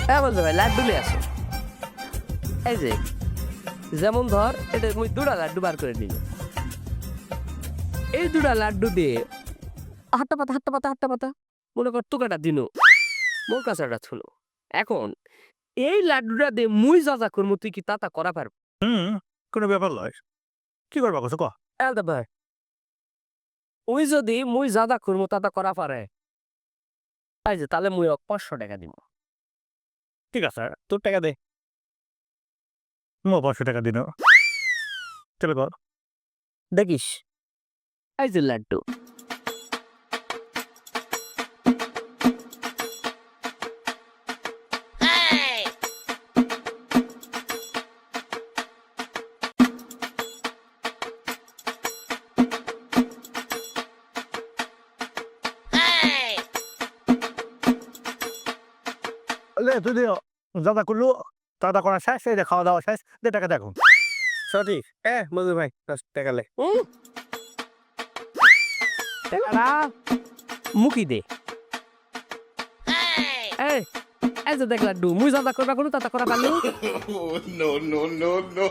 হ্যাঁ বলছে ভাই লাড্ডু নিয়ে আসো। এই যে যেমন ধর এটা মুই দুটা লাড্ডু বার করে নিল, এই দুটা লাড্ডু দিয়ে হাট্টা পাতা হাট্টা পাতা হাট্টা পাতা মনে কর টুকাটা দিন মোর কাছে একটা ছিল। এখন এই লাড্ডুটা দিয়ে মুই যা যা করবো তুই কি তা করা পারবো? কোনো ব্যাপার লয়, কি করবা কছো ক? আলাদা ভাই ওই যদি মুই যা যা করবো তা করা পারে, এই যে তাহলে মুই 500 টাকা দিব। ঠিক আছে তোর টাকা দে, মো 500 টাকা দিন চলে কর। দেখিস এই যে লাড্ডু, লে তুই দিও যা যা করলু তা করা শেষ, এই যে খাওয়া দাওয়া শেষ, দে টাকা দেখো। সঠিক। মজুর ভাই 10 টাকা লে। টাকাটা মুখি দে। এই এই যে দেখ লাড্ডু মুই যা যা করবা কোনো তা করা পারলি। Oh, no, no, no, no.